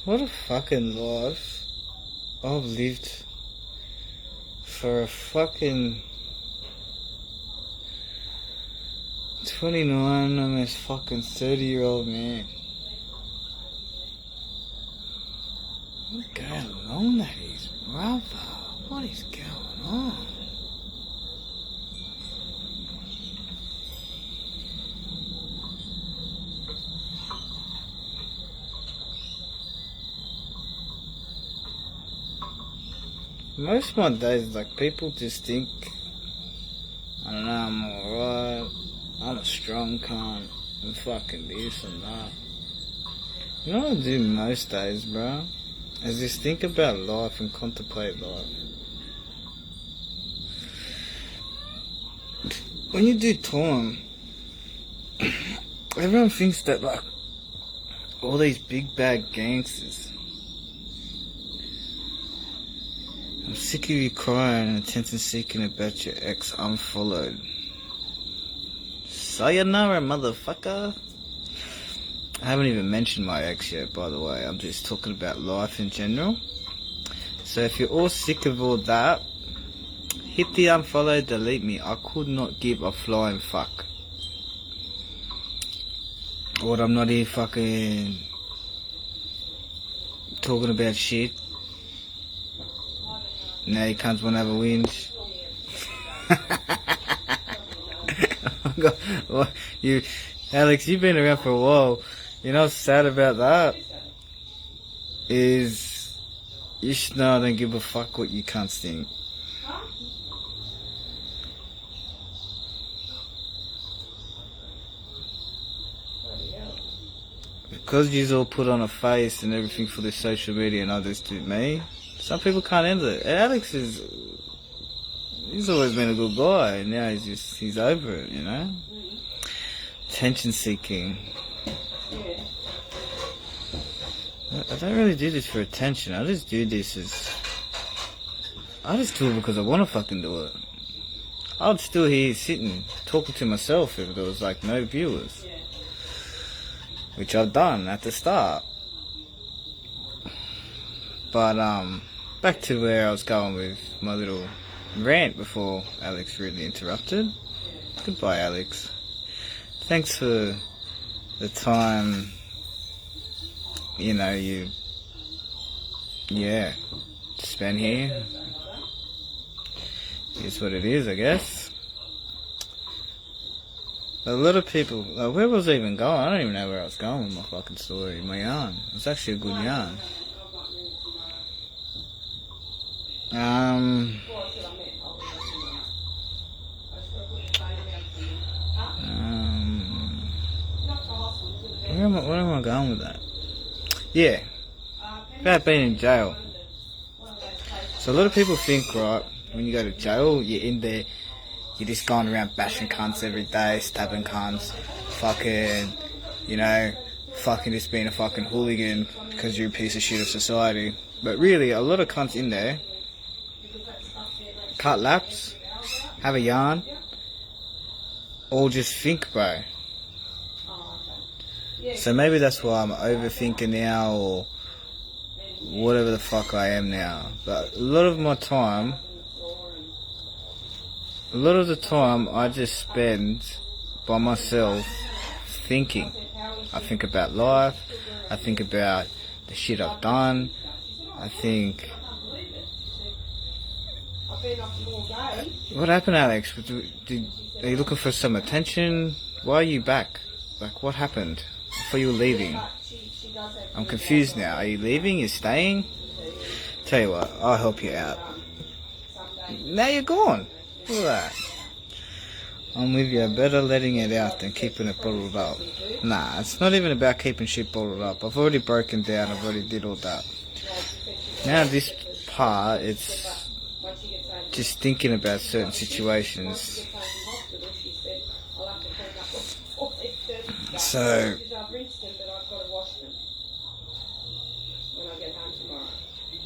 What a fucking life I've lived for a fucking 29, almost fucking 30-year-old man. What's going on, that is, brother? What is going on? Most of my days, like, people just think, I don't know, I'm alright, I'm a strong cunt, and fucking this and that. You know what I do most days, bro? Is just think about life and contemplate life. When you do time, everyone thinks that, like, all these big bad gangsters. I'm sick of you crying and attention seeking about your ex unfollowed. Sayonara, motherfucker. I haven't even mentioned my ex yet, by the way. I'm just talking about life in general. So if you're all sick of all that, hit the unfollow, delete me. I could not give a flying fuck. What, I'm not here fucking talking about shit. Now you can't want to have a whinge. Well, Alex, you've been around for a while. You know what's sad about that? Is you should know I don't give a fuck what you cunts think. Because you all put on a face and everything for the social media and others do me, some people can't handle it. And Alex he's always been a good guy, and now he's over it, you know? Attention seeking. I don't really do this for attention. I just do this I just do it because I want to fucking do it. I'd still here sitting, talking to myself if there was like no viewers. Which I've done at the start. But, back to where I was going with my little rant before Alex really interrupted. Goodbye, Alex. Thanks for the time, you know, spend here. It's what it is, I guess. A lot of people, where was I even going? I don't even know where I was going with my fucking story, my yarn. It was actually a good yarn. Where am I going with that? Yeah, about being in jail. So a lot of people think, right, when you go to jail, you're in there, you're just going around bashing cunts every day, stabbing cunts, fucking, you know, fucking just being a fucking hooligan because you're a piece of shit of society. But really, a lot of cunts in there cut laps, have a yarn, or just think, bro. So maybe that's why I'm overthinking now, or whatever the fuck I am now. But a lot of the time I just spend by myself thinking. I think about life, I think about the shit I've done, I think... What happened, Alex? Are you looking for some attention? Why are you back? Like, what happened? I thought you were leaving. I'm confused now. Are you leaving? You're staying? Tell you what, I'll help you out. Now you're gone. Look at that. I'm with you. Better letting it out than keeping it bottled up. Nah, it's not even about keeping shit bottled up. I've already broken down. I've already did all that. Now this part, it's just thinking about certain situations. So,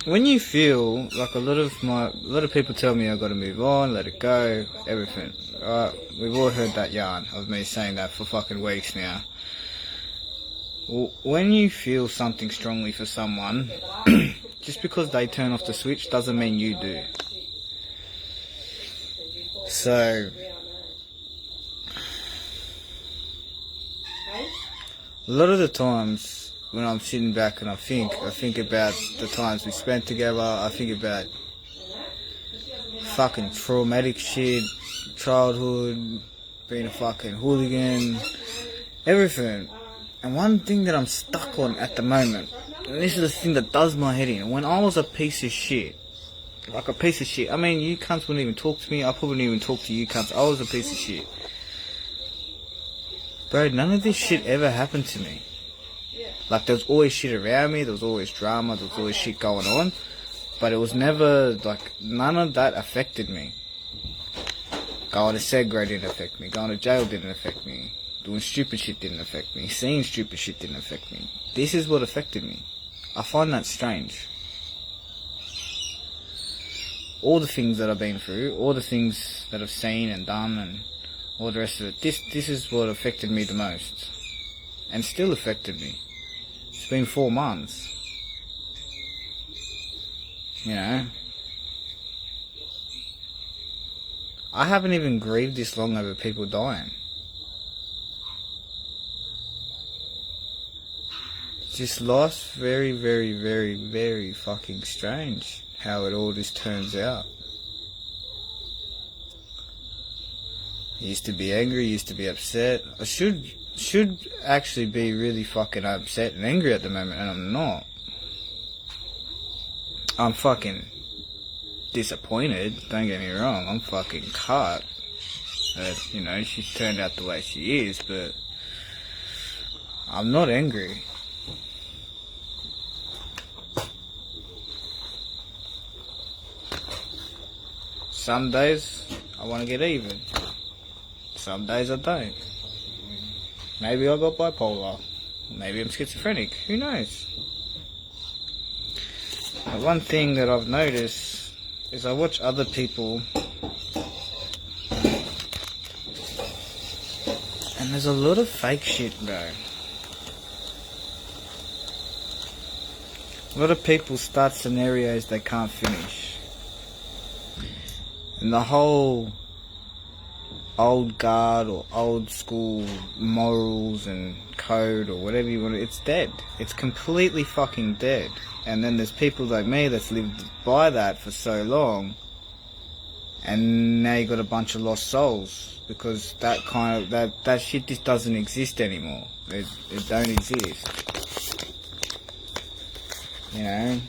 when you feel like a lot of people tell me I got to move on, let it go, everything. Right? We've all heard that yarn of me saying that for fucking weeks now. When you feel something strongly for someone, just because they turn off the switch doesn't mean you do. So, a lot of the times when I'm sitting back and I think about the times we spent together, I think about fucking traumatic shit, childhood, being a fucking hooligan, everything. And one thing that I'm stuck on at the moment, and this is the thing that does my head in, when I was a piece of shit, like a piece of shit, I mean, you cunts wouldn't even talk to me, I probably wouldn't even talk to you cunts, I was a piece of shit. Bro, none of this shit ever happened to me. Like, there was always shit around me, there was always drama, there was always shit going on, but it was never, like, none of that affected me. Going to Segre didn't affect me, going to jail didn't affect me. Doing stupid shit didn't affect me. Seeing stupid shit didn't affect me. This is what affected me. I find that strange. All the things that I've been through, all the things that I've seen and done and all the rest of it, this is what affected me the most. And still affected me. It's been 4 months. You know? I haven't even grieved this long over people dying. Just life's very, very, very, very fucking strange how it all just turns out. I used to be angry, used to be upset. I should actually be really fucking upset and angry at the moment, and I'm not. I'm fucking disappointed, don't get me wrong. I'm fucking cut that, you know, she's turned out the way she is, but I'm not angry. Some days I want to get even. Some days I don't. Maybe I got bipolar. Maybe I'm schizophrenic. Who knows? But one thing that I've noticed is I watch other people and there's a lot of fake shit, bro. A lot of people start scenarios they can't finish. And the whole old guard or old school morals and code or whatever you want to, it's dead. It's completely fucking dead. And then there's people like me that's lived by that for so long, and now you got a bunch of lost souls because that kind of that shit just doesn't exist anymore. It don't exist. You know,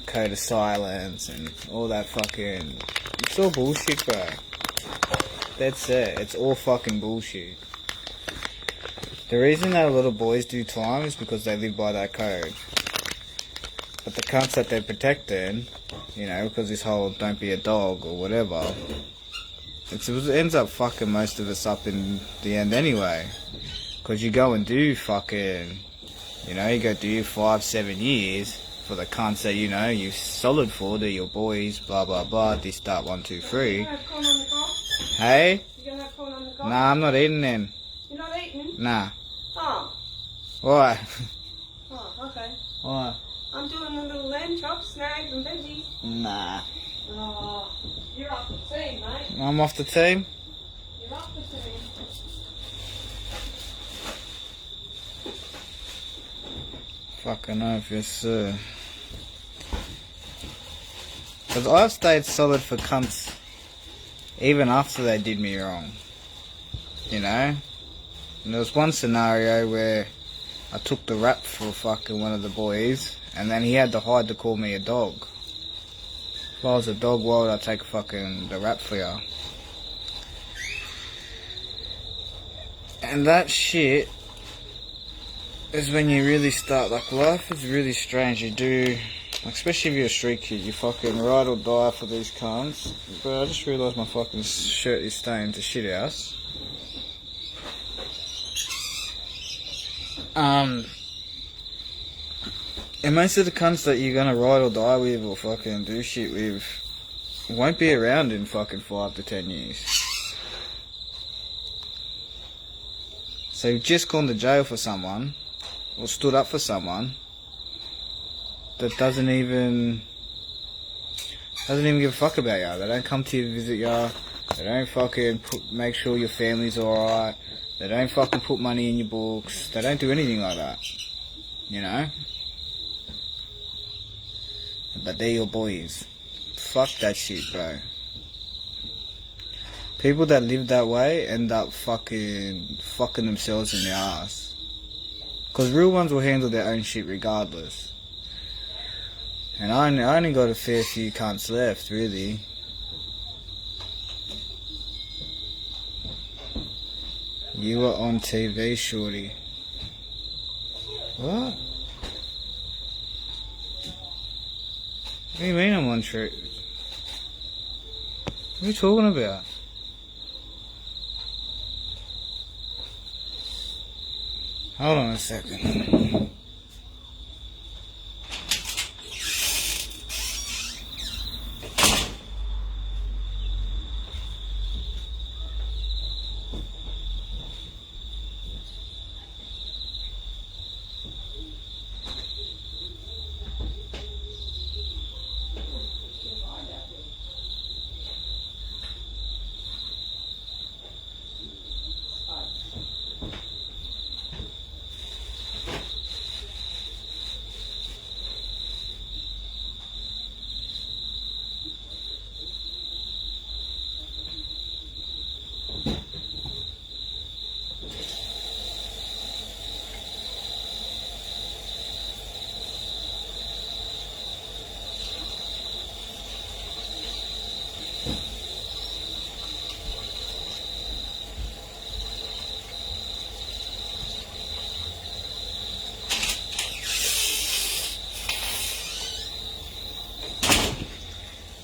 code of silence and all that fucking. It's all bullshit, bro. That's it. It's all fucking bullshit. The reason that a lot of boys do time is because they live by that code. But the cunts that they're protecting, you know, because this whole don't be a dog or whatever, it ends up fucking most of us up in the end anyway. Because you go and do fucking, you know, you go do 5-7 years for the cunts that, you know, you're solid for, they're your boys, blah blah blah, this, that, 1, 2, 3. Hey? You gonna have corn on the cob? Nah, I'm not eating then. You're not eating? Nah. Oh. Why? Oh, okay. Why? I'm doing a little lamb chop, snags and veggies. Nah. Oh, you're off the team, mate. I'm off the team? You're off the team. Fucking oath, yes sir. Because I've stayed solid for cunts even after they did me wrong. You know? And there was one scenario where I took the rap for fucking one of the boys, and then he had to hide to call me a dog. If I was a dog, why would I take fucking the rap for ya? And that shit is when you really start, like, life is really strange. You do, like, especially if you're a street kid, you fucking ride or die for these cunts. But I just realised my fucking shirt is stained to shit house. And most of the cunts that you're gonna ride or die with or fucking do shit with won't be around in fucking 5 to 10 years. So you've just gone to jail for someone, or stood up for someone that doesn't even give a fuck about you. They don't come to you to visit you. They don't fucking make sure your family's alright. They don't fucking put money in your books. They don't do anything like that. You know? But they're your boys. Fuck that shit, bro. People that live that way end up fucking themselves in the ass. Because real ones will handle their own shit regardless. And I only got a fair few cunts left, really. You were on TV, shorty. What? What do you mean I'm on trip? What are you talking about? Hold on a second.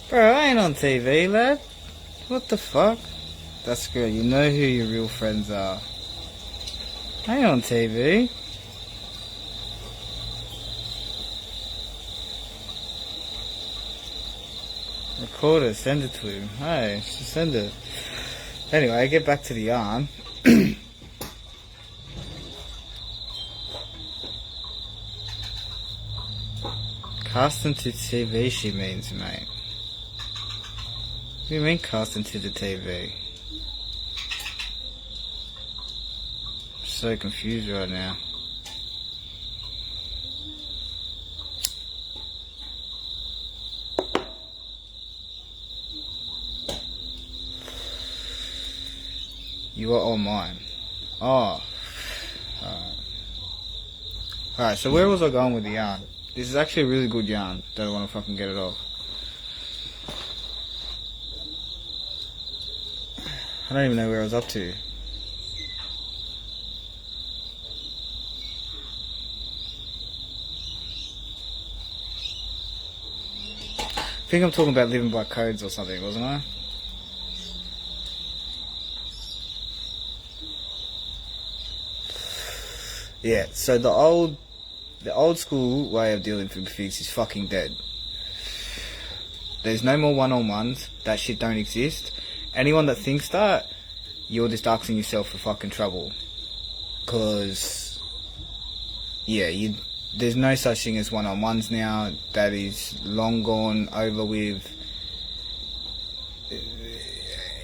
Bro, I ain't on TV, lad. What the fuck? That's good. You know who your real friends are. I ain't on TV. Record it, send it to him. Hey, just send it. Anyway, get back to the yarn. Cast into TV, she means, mate. What do you mean cast into the TV? I'm so confused right now. You are all mine. Oh. Alright, so where was I going with the yarn? This is actually a really good yarn. Don't want to fucking get it off. I don't even know where I was up to. I think I'm talking about living by codes or something, wasn't I? Yeah, so the old school way of dealing with things is fucking dead. There's no more one-on-ones. That shit don't exist. Anyone that thinks that, you're just asking yourself for fucking trouble. Cause, yeah, there's no such thing as one-on-ones now. That is long gone, over with.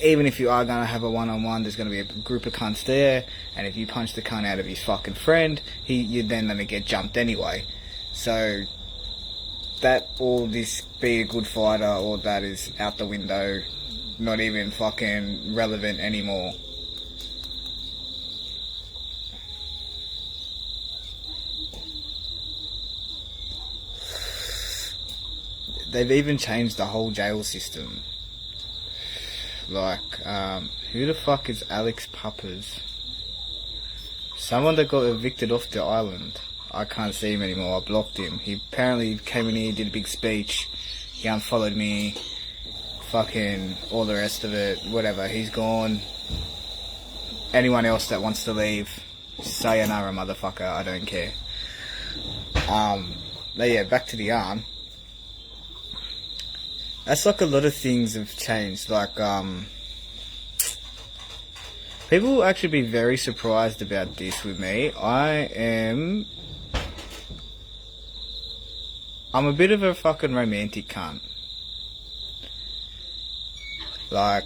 Even if you are going to have a one-on-one, there's going to be a group of cunts there, and if you punch the cunt out of his fucking friend, you're then going to get jumped anyway. So, that, all this be a good fighter, all that is out the window. Not even fucking relevant anymore. They've even changed the whole jail system. Like, who the fuck is Alex Puppers? Someone that got evicted off the island. I can't see him anymore. I blocked him. He apparently came in here, did a big speech. He unfollowed me. Fucking all the rest of it. Whatever. He's gone. Anyone else that wants to leave, sayonara, motherfucker. I don't care. But yeah, back to the yarn. That's like a lot of things have changed. Like, people will actually be very surprised about this with me. I am I'm a bit of a fucking romantic cunt. Like,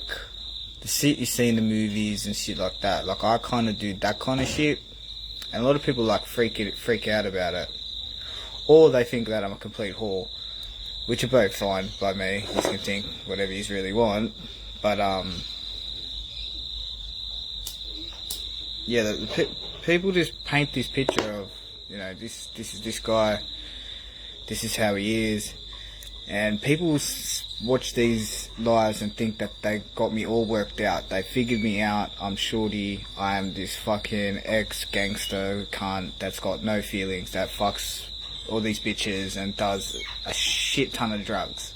the shit you see in the movies and shit like that. Like, I kind of do that kind of shit. And a lot of people, like, freak out about it. Or they think that I'm a complete whore. Which are both fine by me. You can think whatever you really want. But, yeah, the people just paint this picture of, you know, this is this guy, this is how he is, and people watch these lives and think that they got me all worked out. They figured me out. I'm shorty. I am this fucking ex-gangster cunt that's got no feelings, that fucks all these bitches and does a shit ton of drugs.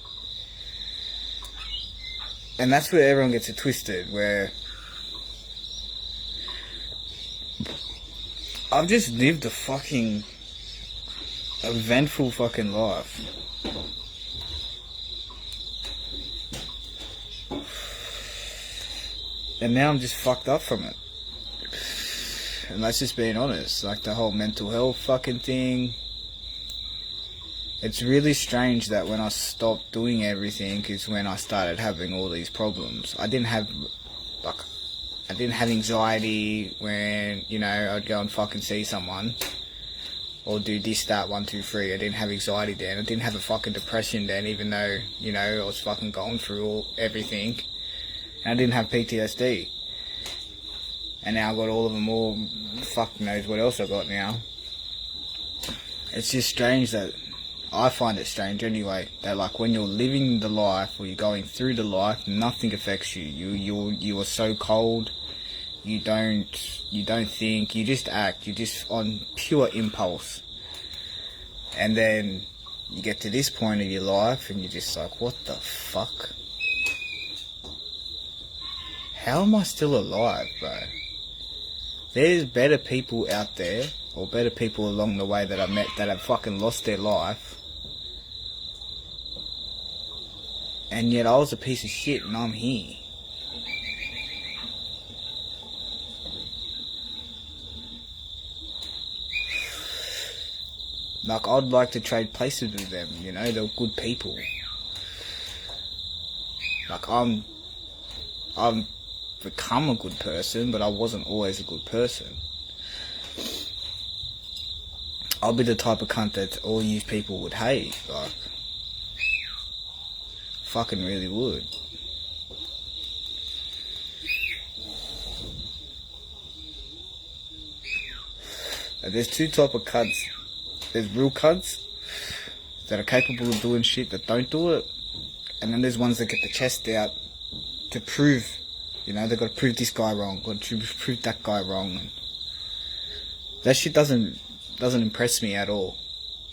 And that's where everyone gets it twisted, where I've just lived a fucking eventful fucking life. And now I'm just fucked up from it. And that's just being honest. Like, the whole mental health fucking thing. It's really strange that when I stopped doing everything is when I started having all these problems. I didn't have anxiety when, you know, I'd go and fucking see someone. Or do this, that, 1, 2, 3. I didn't have anxiety then. I didn't have a fucking depression then, even though, you know, I was fucking going through everything. And I didn't have PTSD. And now I've got all of them all. Fuck knows what else I got now. It's just strange that, I find it strange anyway, that like when you're living the life or you're going through the life, nothing affects you. You are so cold. You don't think, you just act, you're just on pure impulse. And then you get to this point of your life and you're just like, what the fuck? How am I still alive, bro? There's better people out there, or better people along the way that I met that have fucking lost their life. And yet I was a piece of shit and I'm here. Like, I'd like to trade places with them, you know, they're good people. Like, I'm become a good person, but I wasn't always a good person. I'll be the type of cunt that all you people would hate, like, fucking really would. And there's two type of cunts. There's real cunts that are capable of doing shit that don't do it, and then there's ones that get the chest out to prove, you know, they've got to prove this guy wrong, got to prove that guy wrong. And that shit doesn't impress me at all.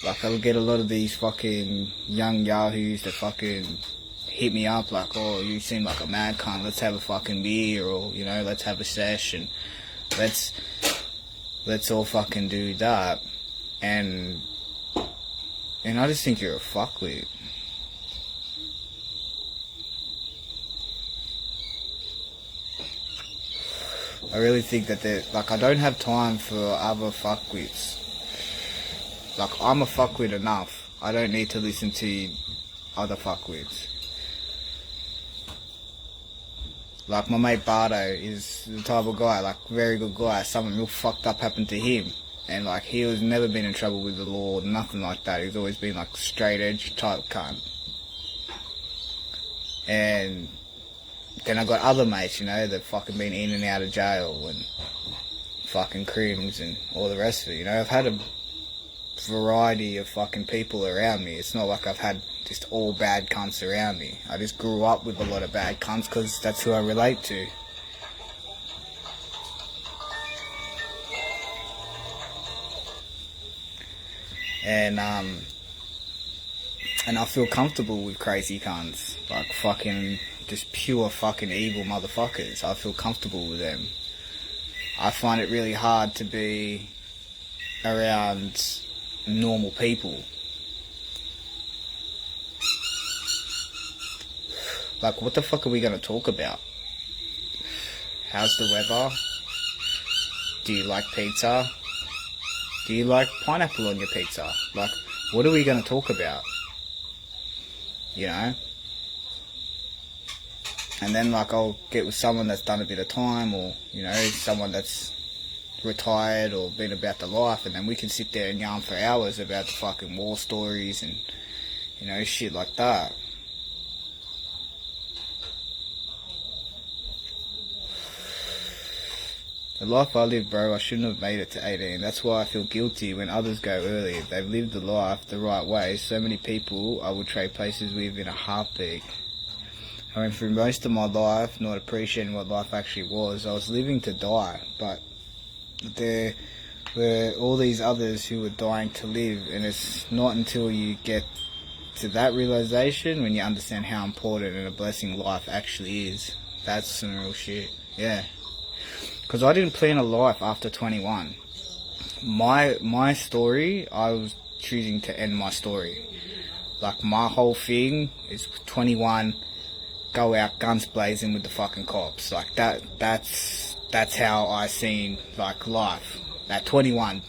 Like, I'll get a lot of these fucking young yahoos that fucking hit me up like, oh, you seem like a mad cunt, let's have a fucking beer, or, you know, let's have a sesh, and let's all fucking do that. And I just think you're a fuckwit. I really think that like, I don't have time for other fuckwits. Like, I'm a fuckwit enough. I don't need to listen to other fuckwits. Like, my mate Bardo is the type of guy, like, very good guy. Something real fucked up happened to him. And, like, he was never been in trouble with the law, nothing like that. He's always been, like, straight edge type cunt. And then I got other mates, you know, that fucking been in and out of jail and fucking crims and all the rest of it, you know. I've had a variety of fucking people around me. It's not like I've had just all bad cunts around me. I just grew up with a lot of bad cunts because that's who I relate to. And I feel comfortable with crazy cunts, like fucking just pure fucking evil motherfuckers. I feel comfortable with them. I find it really hard to be around normal people. Like, what the fuck are we gonna talk about? How's the weather? Do you like pizza? Do you like pineapple on your pizza? Like, What are we going to talk about? You know? And then, like, I'll get with someone that's done a bit of time, or, you know, someone that's retired or been about the life, and then we can sit there and yarn for hours about the fucking war stories and, you know, shit like that. The life I lived, bro, I shouldn't have made it to 18. That's why I feel guilty when others go early. They've lived the life the right way. So many people I would trade places with in a heartbeat. I went through most of my life not appreciating what life actually was. I was living to die, but there were all these others who were dying to live, and it's not until you get to that realization when you understand how important and a blessing life actually is. That's some real shit. Yeah. Because I didn't plan a life after 21. My story, I was choosing to end my story. Like, my whole thing is 21, go out guns blazing with the fucking cops. Like, that's how I seen, like, life. At 21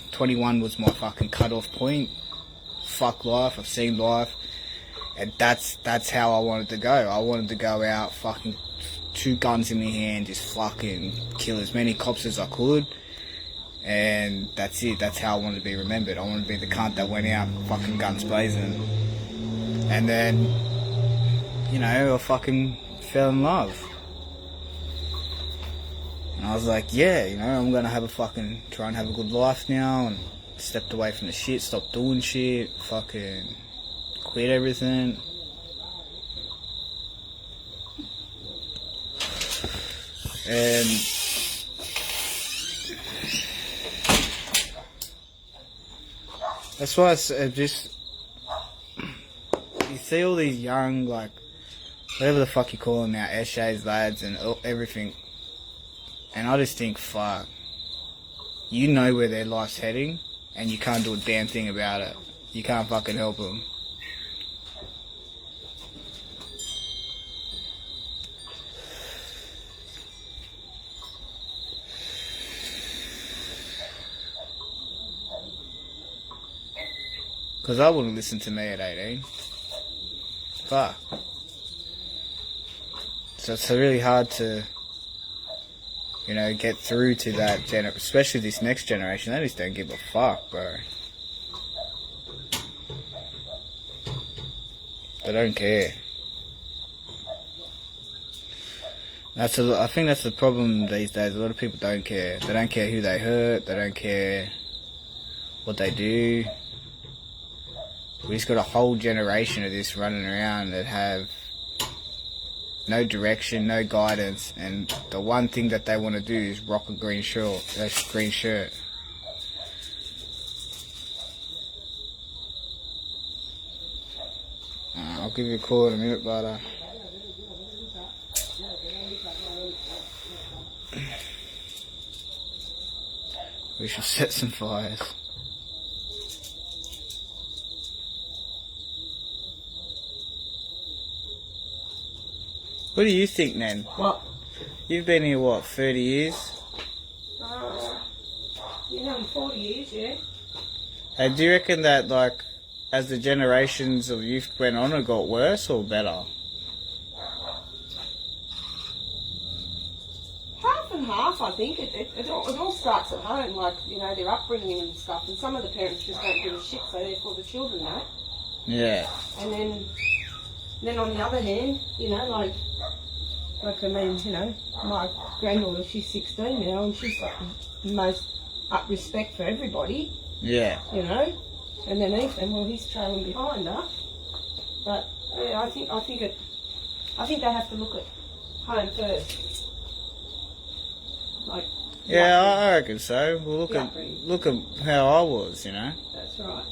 was my fucking cutoff point. Fuck life, I've seen life. And that's how I wanted to go. I wanted to go out fucking 2 guns in my hand, just fucking kill as many cops as I could, and that's it. That's how I wanted to be remembered. I wanted to be the cunt that went out fucking guns blazing, and then, you know, I fucking fell in love, and I was like, yeah, you know, I'm gonna have try and have a good life now, and stepped away from the shit, stopped doing shit, fucking quit everything. And that's why I just, you see all these young, like, whatever the fuck you call them now, essays, lads, and everything, and I just think, fuck, you know where their life's heading, and you can't do a damn thing about it. You can't fucking help them. Because I wouldn't listen to me at 18. Fuck. So it's really hard to, you know, get through to that especially this next generation. They just don't give a fuck, bro. They don't care. I think that's the problem these days. A lot of people don't care. They don't care who they hurt. They don't care what they do. We just got a whole generation of this running around that have no direction, no guidance, and the one thing that they want to do is rock a green shirt. I'll give you a call in a minute, but we should set some fires. What do you think, Nan? What? You've been here, what, 30 years? You know, 40 years, yeah. Hey, do you reckon that, like, as the generations of youth went on, it got worse or better? Half and half, I think. It all starts at home, like, you know, their upbringing and stuff. And some of the parents just don't give a shit, so therefore the children don't. Yeah. And then on the other hand, you know, like I mean, you know, my granddaughter, she's 16 now, and she's got the most respect for everybody. Yeah. You know, and then Ethan, well, he's trailing behind her. But yeah, I think they have to look at home first. Like. Yeah, I reckon so. Well, look at how I was, you know. That's right.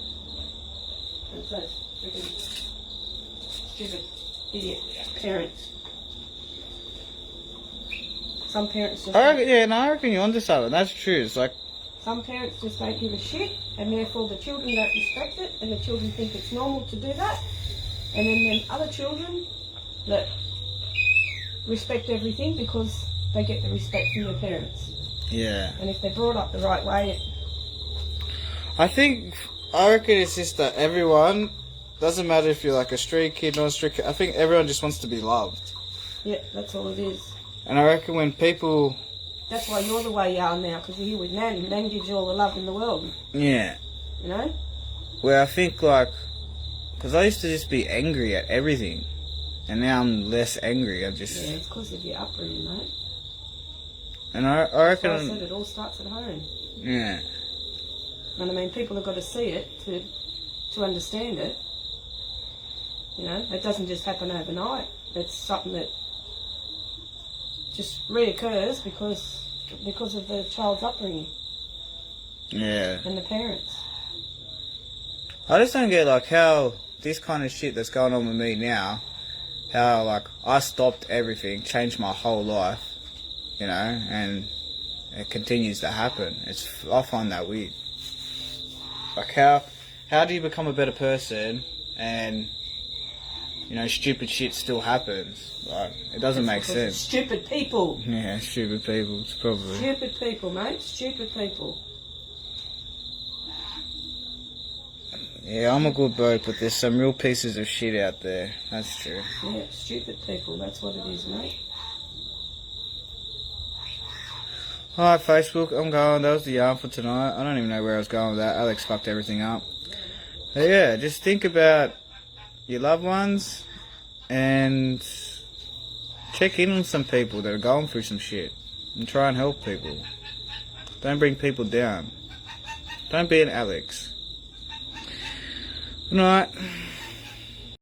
And so freaking stupid idiot parents. Some parents just. I reckon you're onto something. That's true. It's like. Some parents just don't give a shit, and therefore the children don't respect it, and the children think it's normal to do that. And then other children that respect everything because they get the respect from their parents. Yeah. And if they're brought up the right way, I think I reckon it's just that everyone, doesn't matter if you're like a street kid, not a street kid, I think everyone just wants to be loved. Yeah, that's all it is. And I reckon when people... That's why you're the way you are now, because you're here with Nan. Nan gives you all the love in the world, Yeah. you know? Where I think like... Because I used to just be angry at everything. And now I'm less angry. I just... Yeah, it's because of your upbringing, mate. And I That's why reckon... I said it all starts at home. Yeah. And I mean, people have got to see it to understand it. You know, it doesn't just happen overnight. It's something that just reoccurs because of the child's upbringing Yeah. and the parents. I just don't get like how this kind of shit that's going on with me now, how like I stopped everything, changed my whole life, you know, and it continues to happen. I find that weird. Like how do you become a better person and, you know, stupid shit still happens? Like, it doesn't make Because sense. it's stupid people. Yeah, stupid people, it's probably. Stupid people, mate. Stupid people. Yeah, I'm a good bloke, but there's some real pieces of shit out there. That's true. Yeah, stupid people. That's what it is, mate. Alright, Facebook, I'm going. That was the yarn for tonight. I don't even know where I was going with that. Alex fucked everything up. But yeah, just think about your loved ones and check in on some people that are going through some shit and try and help people. Don't bring people down. Don't be an Alex. Good night.